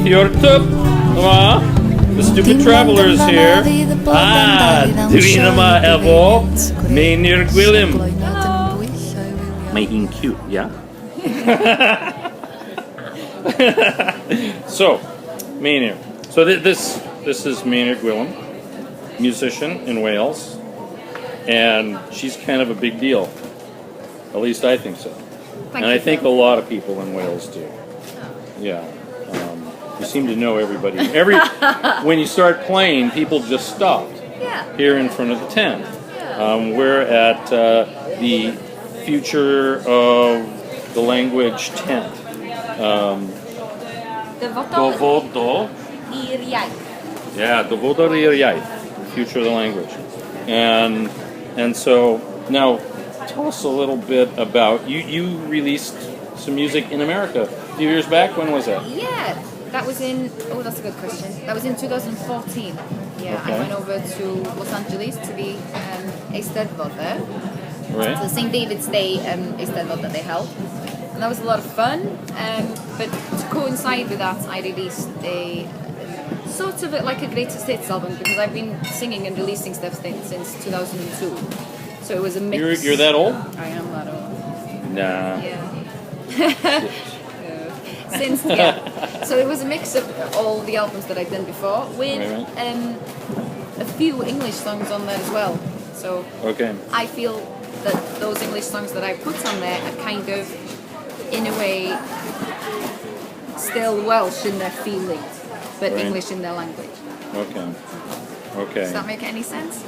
Teithwr. The stupid traveler is here. Dwi yma efo Meinir Gwilym. Making cute, yeah? So, Meinir. So this is Meinir Gwilym, musician in Wales, and she's kind of a big deal. At least I think so. And I think a lot of people in Wales do. Yeah. You seem to know everybody. When you start playing, people just stopped here in front of the tent. We're at the Future of the Language tent. Dyfodol i'r iaith. Yeah, Dyfodol i'r iaith, Future of the Language. And so, now, tell us a little bit about, you released some music in America a few years back. When was that? Yeah, that was in, that's a good question. That was in 2014. Yeah, okay. I went over to Los Angeles to the Eisteddfod there. Right. So St. David's Day Eisteddfod that they held. And that was a lot of fun. But to coincide with that, I released a sort of like a greatest hits album, because I've been singing and releasing stuff since 2002. So it was a mix. You're that old? I am that old. Nah. Yeah. So it was a mix of all the albums that I'd done before, with a few English songs on there as well. So I feel that those English songs that I put on there are kind of, in a way, still Welsh in their feeling, but English in their language. Okay. Does that make any sense?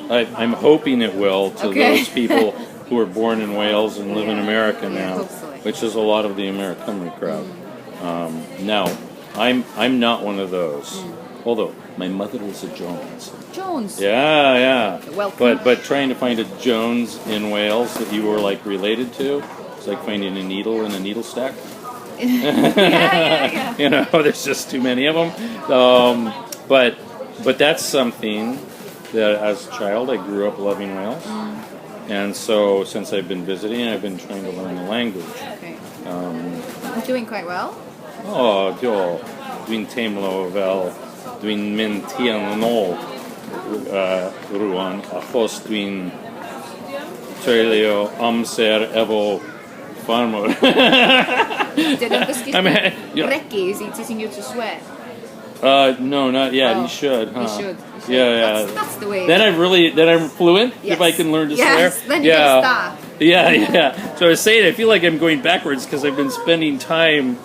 I'm hoping it will to those people who are born in Wales and live in America now, which is a lot of the American crowd. Now, I'm not one of those, although my mother is a Jones. Jones? Yeah. Welcome. But trying to find a Jones in Wales that you were like related to, it's like finding a needle in a needle stack. Yeah. You know, there's just too many of them. But that's something that as a child I grew up loving Wales. And so since I've been visiting, I've been trying to learn the language. Okay. I'm doing quite well. Oh, dwi'n teimlo fel dwi'n mynd tua'n ôl rwan, achos dwi'n treulio amser efo ffarmwr. Did I just Ricky, is he teaching you to swear? No, not yet. He should, huh? He should. Yeah. That's the way. Then I'm fluent. Yes. If I can learn to swear. Then you can start. Yeah. So I was saying, I feel like I'm going backwards because I've been spending time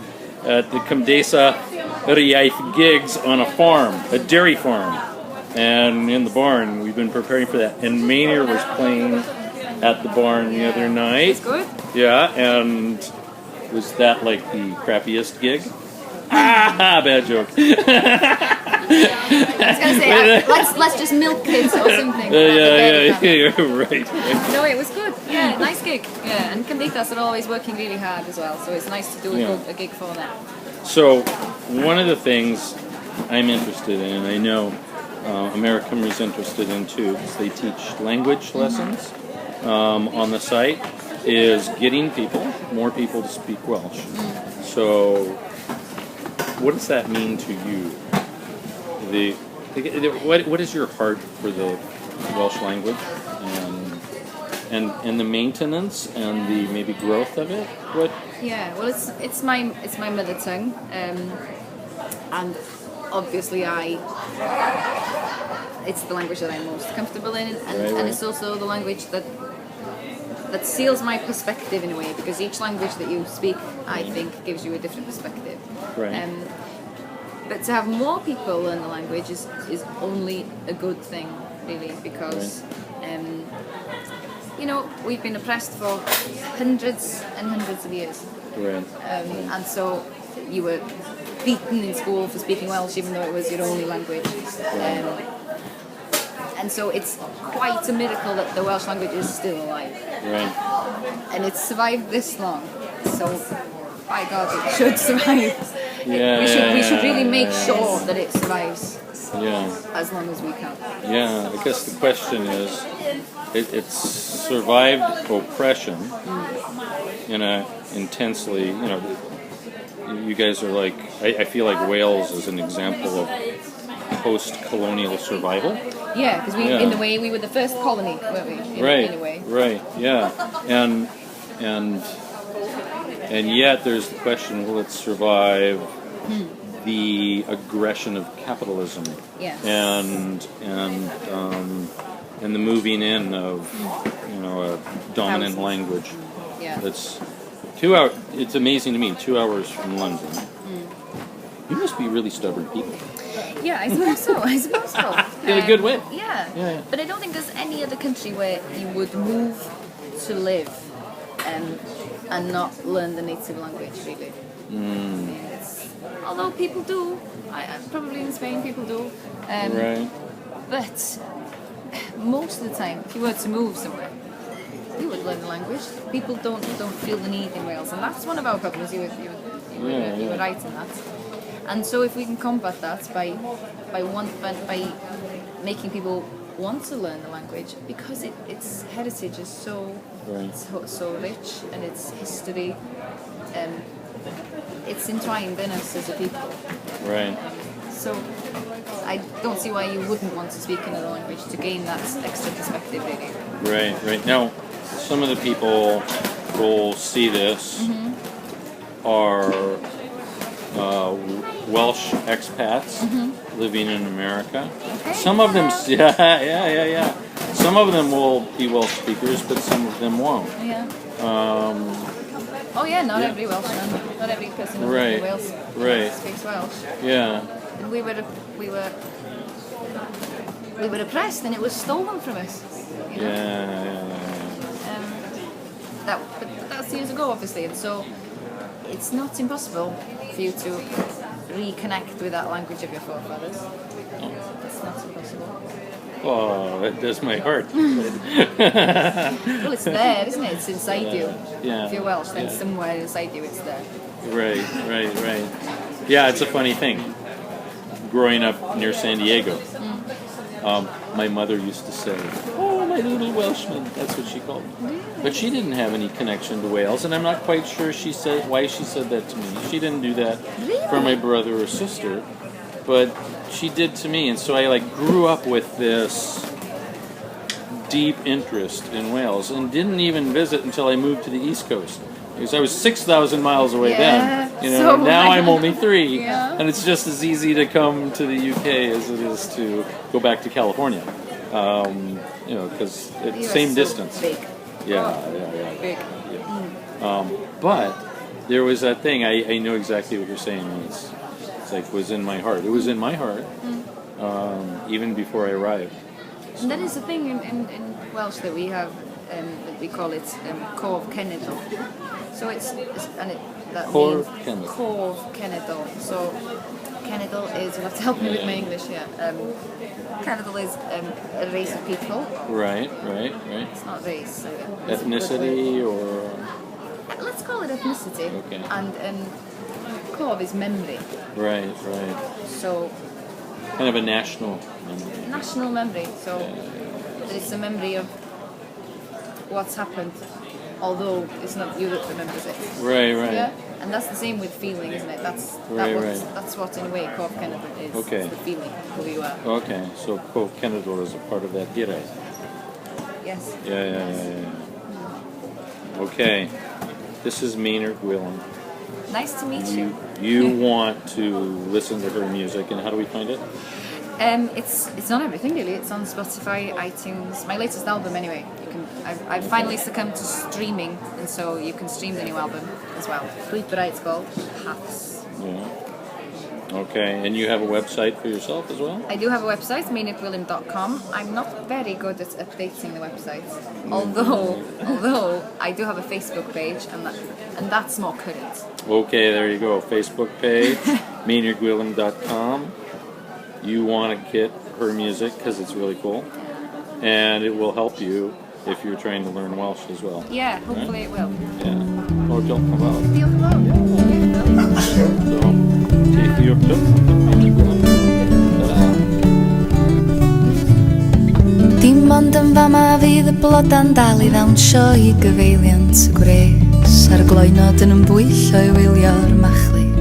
at the Cymdeithas Iaith gigs on a farm, a dairy farm, and in the barn. We've been preparing for that. And Meinir was playing at the barn the other night. That's good. Yeah, and was that like the crappiest gig? Bad joke. I was going to say, let's just milk kids or something. Yeah, right. No, it was good. Yeah, nice gig. Yeah, and Genedlaethol are always working really hard as well, so it's nice to do a gig for them. So, one of the things I'm interested in, and I know American is interested in too, because they teach language lessons on the site, is getting more people to speak Welsh. So, what does that mean to you? What is your heart for the Welsh language and the maintenance and the maybe growth of it? What? Yeah, well, it's my mother tongue, and obviously it's the language that I'm most comfortable in, and it's also the language that seals my perspective in a way, because each language that you speak, I think, gives you a different perspective. Right. But to have more people learn the language is only a good thing, really, because we've been oppressed for hundreds and hundreds of years. Right. And so you were beaten in school for speaking Welsh, even though it was your only language. And so it's quite a miracle that the Welsh language is still alive. Right. And it's survived this long. So, by God, it should survive. We should really make sure that it survives as long as we can. Yeah, I guess the question is, it's survived oppression in a intensely, you guys are like, I feel like Wales is an example of post-colonial survival. Yeah, because in a way we were the first colony, weren't we? In a way. Right, yeah. And yet there's the question, will it survive the aggression of capitalism? Yes. And the moving in of a dominant language. Yeah. That's 2 hours. It's amazing to me. 2 hours from London. You must be really stubborn people. Yeah, I suppose so. In a good way. Yeah. But I don't think there's any other country where you would move to live and not learn the native language, really. Although people do, probably in Spain people do. Right. But most of the time, if you were to move somewhere, you would learn the language. People don't feel the need in Wales, and that's one of our problems. You were right in that. And so, if we can combat that by making people want to learn the language, because its heritage is so rich, and its history, it's entwined in us as a people. Right. So I don't see why you wouldn't want to speak another language to gain that extra perspective, really. Right. Now, some of the people who'll see this are Welsh expats living in America. Okay. Some of them, yeah. Some of them will be Welsh speakers, but some of them won't. Yeah. Not every Welshman, not every person who lives in Wales speaks Welsh. Yeah. And we were oppressed, and it was stolen from us. But that's years ago, obviously, and so it's not impossible for you to reconnect with that language of your forefathers. It's not impossible. Oh, that does my heart. Well, it's there, isn't it? It's inside you. Yeah. If you're Welsh, then somewhere inside you it's there. Right. Yeah, it's a funny thing. Growing up near San Diego, my mother used to say, "Oh, my little Welshman." That's what she called me. But she didn't have any connection to Wales, and I'm not quite sure why she said that to me. She didn't do that for my brother or sister, but she did to me, and so I grew up with this deep interest in Wales, and didn't even visit until I moved to the East Coast. Because I was 6,000 miles away then, so now I'm only 3, Yeah. and it's just as easy to come to the UK as it is to go back to California, because it's same so distance. Big. Yeah. Big. But there was that thing, I know exactly what you're saying, it's like was in my heart. It was in my heart, even before I arrived. And that is the thing in Welsh that we have, we call it Cof Genedlaethol. So that Cof means Genedlaethol. Cof Genedlaethol. So Genedlaethol is, you'll have to help me with my English here. Genedlaethol is a race of people. Right. It's not race. Ethnicity or... Let's call it ethnicity. Okay. And Cof is memory. Right. So... kind of a national memory. National memory. So it's a memory of what's happened, although it's not you that remembers it. Right. Yeah, and that's the same with feeling, isn't it? That's what in a way Cof Genedlaethol is. Okay. It's the feeling of who you are. Okay, so Cof Genedlaethol is a part of that hira. Yes. Yeah. Okay, this is Meinir Gwilym. Nice to meet you. You want to listen to her music, and how do we find it? It's on everything really. It's on Spotify, iTunes. My latest album, anyway. I've finally succumbed to streaming, and so you can stream the new album as well. Teithwr, it's called. Hats. Yeah. Okay, and you have a website for yourself as well? I do have a website, meinirgwilym.com. I'm not very good at updating the website, although I do have a Facebook page, and that's more current. Okay, there you go. Facebook page, meinirgwilym.com. You want to get her music because it's really cool, and it will help you if you're trying to learn Welsh as well. Yeah, hopefully it will. Yeah. Oh, diolch yn fawr. Diolch yn fawr. So, Teithwr, Meinir Gwilym. Dim ond yn fama fydd y bloda'n dal I ddawnsio I gyfeiliant y gwres a'r gloenod yn ymhwyllo I wylio'r machlud.